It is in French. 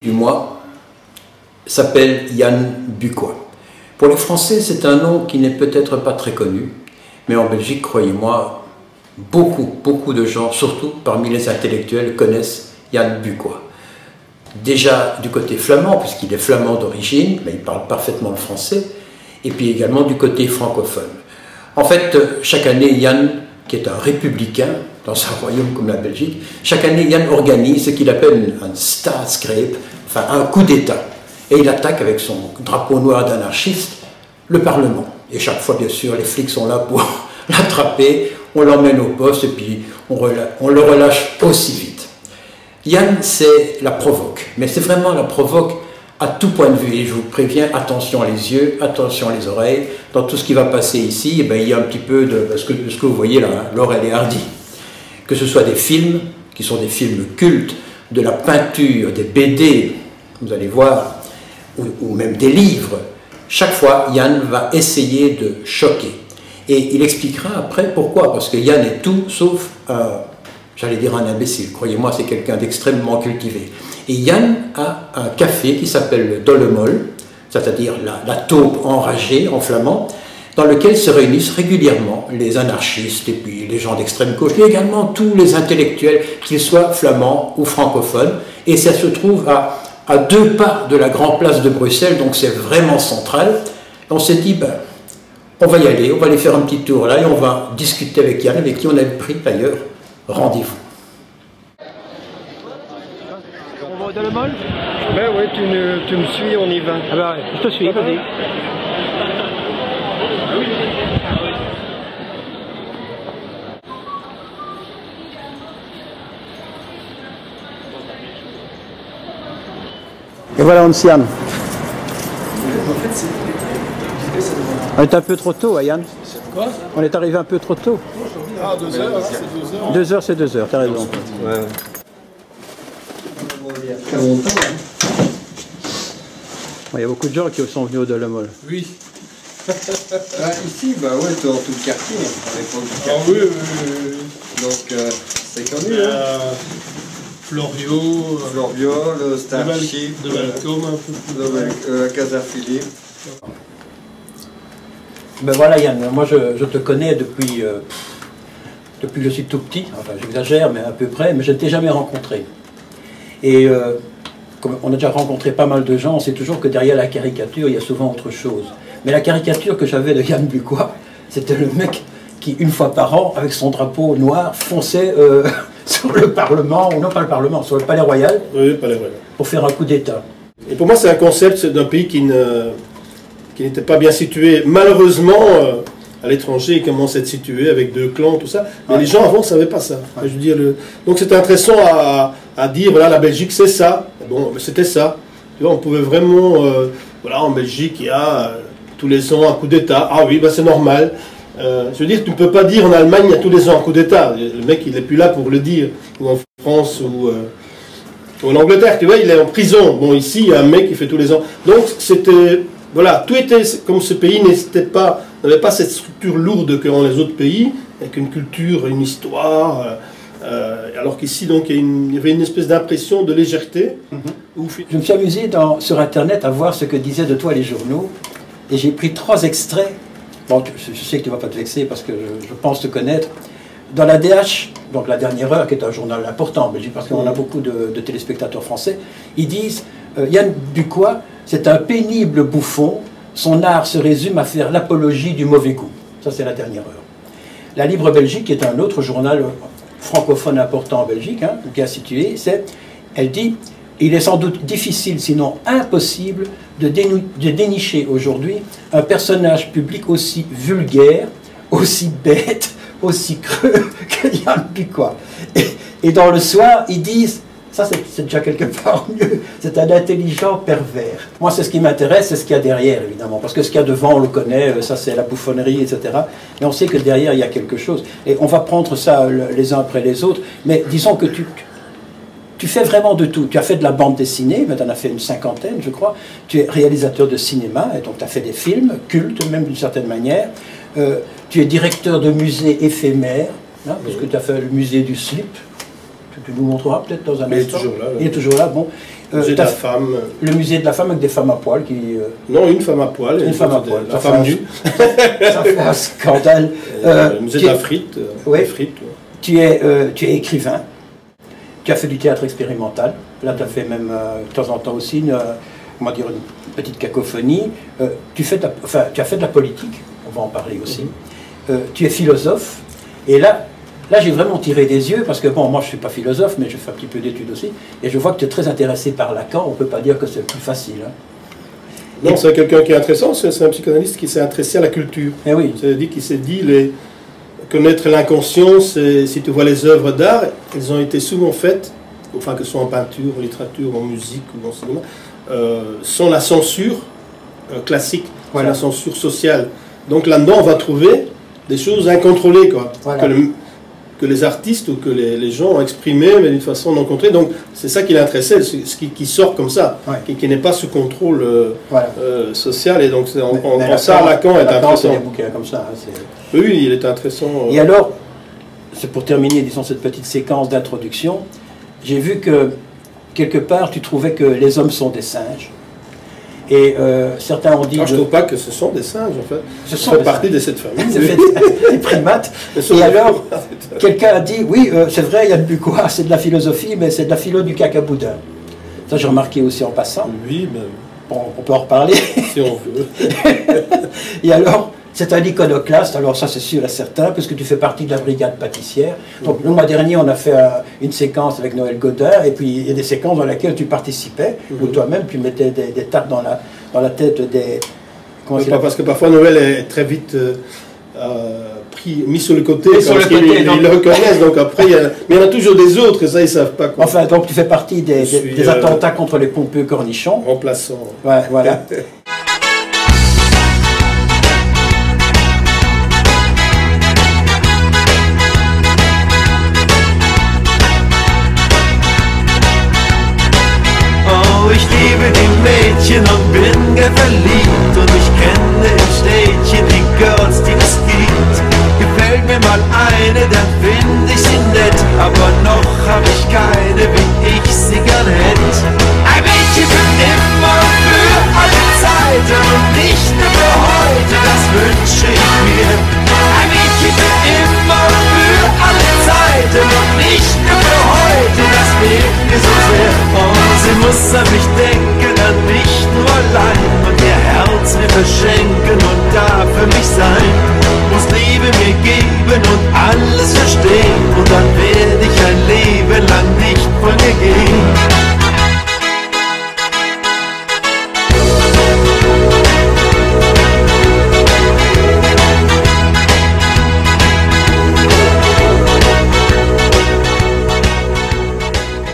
Du mois s'appelle Yann Bucois. Pour les Français, c'est un nom qui n'est peut-être pas très connu, mais en Belgique, croyez-moi, beaucoup de gens, surtout parmi les intellectuels, connaissent Yann Bucois. Déjà du côté flamand, puisqu'il est flamand d'origine, mais il parle parfaitement le français, et puis également du côté francophone. En fait, chaque année, Yann, qui est un républicain dans un royaume comme la Belgique, chaque année, Yann organise ce qu'il appelle un staatsgreep, enfin un coup d'État. Et il attaque avec son drapeau noir d'anarchiste le Parlement. Et chaque fois, bien sûr, les flics sont là pour l'attraper, on l'emmène au poste et puis on le relâche aussi vite. Yann, c'est la provoque, mais c'est vraiment la provoque à tout point de vue. Et je vous préviens, attention les yeux, attention les oreilles. Dans tout ce qui va passer ici, eh bien, il y a un petit peu de ce que vous voyez là, hein, Laurel et Hardy. Que ce soit des films, qui sont des films cultes, de la peinture, des BD, vous allez voir, ou même des livres, chaque fois, Yann va essayer de choquer. Et il expliquera après pourquoi, parce que Yann est tout sauf, j'allais dire un imbécile, croyez-moi, c'est quelqu'un d'extrêmement cultivé. Et Yann a un café qui s'appelle le Dollemol, c'est-à-dire la taupe enragée en flamand, dans lequel se réunissent régulièrement les anarchistes et puis les gens d'extrême gauche, mais également tous les intellectuels, qu'ils soient flamands ou francophones, et ça se trouve à 2 pas de la grande place de Bruxelles, donc c'est vraiment central. On s'est dit, ben, on va y aller, on va aller faire un petit tour là, et on va discuter avec Yann, avec qui on a pris d'ailleurs rendez-vous. On va au Dollemol? Ben ouais, tu me suis, on y va. Ah ben, je te suis, vas-y. Et voilà Yann. On est un peu trop tôt, hein, Yann. Quoi? On est arrivé un peu trop tôt. Ah, 2 heures, c'est 2 heures. 2 heures, c'est 2 heures, t'as raison. Ouais. Il y a beaucoup de gens qui sont venus au Dollemol. Oui. Ici, bah ouais, dans tout le quartier, à l'époque du Ah quartier. oui. Donc, c'est connu, hein. Florio, le Starship, de Malcolm, un peu. la Casa Philippe. Ben voilà Yann, moi je te connais depuis que je suis tout petit, enfin j'exagère, mais à peu près, mais je ne t'ai jamais rencontré. Et comme on a déjà rencontré pas mal de gens, on sait toujours que derrière la caricature, il y a souvent autre chose. Mais la caricature que j'avais de Yann Bucois, c'était le mec qui, une fois par an, avec son drapeau noir, fonçait sur le Parlement, ou non pas le Parlement, sur le Palais Royal, Oui, Palais Royal. pour faire un coup d'État. Et pour moi, c'est un concept d'un pays qui n'était pas bien situé. Malheureusement, à l'étranger, il commence à être situé avec 2 clans, tout ça. Mais les gens avant ne savaient pas ça. Ouais. Je veux dire, donc c'était intéressant à dire, voilà, la Belgique, c'est ça. Bon, mais c'était ça. Tu vois, on pouvait vraiment, voilà, en Belgique, il y a tous les ans un coup d'État. Ah oui, bah, c'est normal. Je veux dire, tu ne peux pas dire en Allemagne, il y a tous les ans un coup d'État. Le mec, il n'est plus là pour le dire. Ou en France, ou en Angleterre, tu vois, il est en prison. Bon, ici, il y a un mec qui fait tous les ans. Donc, c'était... Voilà, tout était comme ce pays n'avait pas cette structure lourde que dans les autres pays, avec une culture, une histoire, alors qu'ici, donc, il y avait une espèce d'impression de légèreté. Je me suis amusé sur Internet à voir ce que disaient de toi les journaux, et j'ai pris 3 extraits. Bon, je sais que tu ne vas pas te vexer parce que je pense te connaître. Dans la DH, donc la Dernière Heure, qui est un journal important en Belgique, parce qu'on a beaucoup de téléspectateurs français, ils disent Yann Bucois, c'est un pénible bouffon, son art se résume à faire l'apologie du mauvais goût. Ça, c'est la Dernière Heure. La Libre Belgique, qui est un autre journal francophone important en Belgique, hein, bien situé, elle dit il est sans doute difficile, sinon impossible, de dénicher aujourd'hui un personnage public aussi vulgaire, aussi bête, aussi creux que Yann Bucois. Et dans Le Soir, ils disent, ça c'est déjà quelque part mieux, c'est un intelligent pervers. Moi c'est ce qui m'intéresse, c'est ce qu'il y a derrière évidemment, parce que ce qu'il y a devant on le connaît, ça c'est la bouffonnerie, etc. Mais on sait que derrière il y a quelque chose. Et on va prendre ça les uns après les autres, mais disons que tu fais vraiment de tout. Tu as fait de la bande dessinée, mais tu en as fait une 50aine, je crois. Tu es réalisateur de cinéma, et donc tu as fait des films, cultes même d'une certaine manière. Tu es directeur de musée éphémère, hein, parce que tu as fait le musée du slip. Tu nous montreras peut-être dans un instant. Il est toujours là. Il est toujours là, bon. musée de la femme. Le musée de la femme avec des femmes à poil qui... Non, une femme à poil. Une femme à poil. La femme nue. Ça fait un scandale. Le musée de la frite. Oui. Frites, ouais. Tu es écrivain. Tu as fait du théâtre expérimental. Là, tu as fait même de temps en temps aussi une petite cacophonie. Tu as fait de la politique. On va en parler aussi. Tu es philosophe. Et là j'ai vraiment tiré des yeux, parce que bon, moi je ne suis pas philosophe, mais je fais un petit peu d'études aussi, et je vois que tu es très intéressé par Lacan. On ne peut pas dire que c'est plus facile. Hein. Non, c'est quelqu'un qui est intéressant, c'est un psychanalyste qui s'est intéressé à la culture. Eh oui. C'est-à-dire qu'il s'est dit, connaître l'inconscient, si tu vois les œuvres d'art, elles ont été souvent faites, enfin que ce soit en peinture, en littérature, en musique ou en cinéma, sans la censure classique, voilà. Sans la censure sociale. Donc là-dedans, on va trouver des choses incontrôlées, quoi. Voilà. Que les artistes ou que les gens ont exprimé, mais d'une façon non contrôlée. Donc c'est ça qui l'intéressait, ce qui sort comme ça, ouais. qui n'est pas sous contrôle voilà. Social. Et donc en ça, Lacan est intéressant. C'est des bouquins comme ça. Hein, oui, il est intéressant. Et alors, c'est pour terminer, disons, cette petite séquence d'introduction, j'ai vu que quelque part tu trouvais que les hommes sont des singes. Et certains ont dit... Alors, je ne trouve pas que ce sont des singes, en fait. Ce sont partie de cette famille. Ça fait des primates. Et alors, quelqu'un a dit, oui, c'est vrai, Yann Bucois, c'est de la philosophie, mais c'est de la philo du cacaboudin. Ça, j'ai remarqué aussi en passant. Oui, ben... Bon, on peut en reparler. Si on veut. Et alors, c'est un iconoclaste, alors ça c'est sûr et certain, puisque tu fais partie de la brigade pâtissière. Donc le mois dernier, on a fait une séquence avec Noël Godin, et puis il y a des séquences dans lesquelles tu participais, où toi-même tu mettais des tartes dans la tête des... Parce que parfois Noël est très vite mis sur le côté, ils le reconnaissent, donc après, mais il y en a toujours des autres, et ça ils ne savent pas quoi. Enfin, donc tu fais partie des attentats contre les pompeux cornichons. Remplaçant. Ouais, voilà. Ich liebe die Mädchen und bin gern verliebt und ich kenne im Städtchen die Girls, die es gibt. Gefällt mir mal eine, dann find ich sie nett, aber noch hab ich keine, wie ich sie gern hätt. Ein Mädchen für immer, für alle Zeiten und nicht nur für heute, das wünsche ich mir. Ein Mädchen für immer, für alle Zeiten und nicht nur für heute, das fehlt mir so sehr. Oh, sie muss an mich denken, an mich nur allein und ihr Herz mir verschenken und da für mich sein. Muss Liebe mir geben und alles verstehen und dann werde ich ein Leben lang nicht von ihr gehen.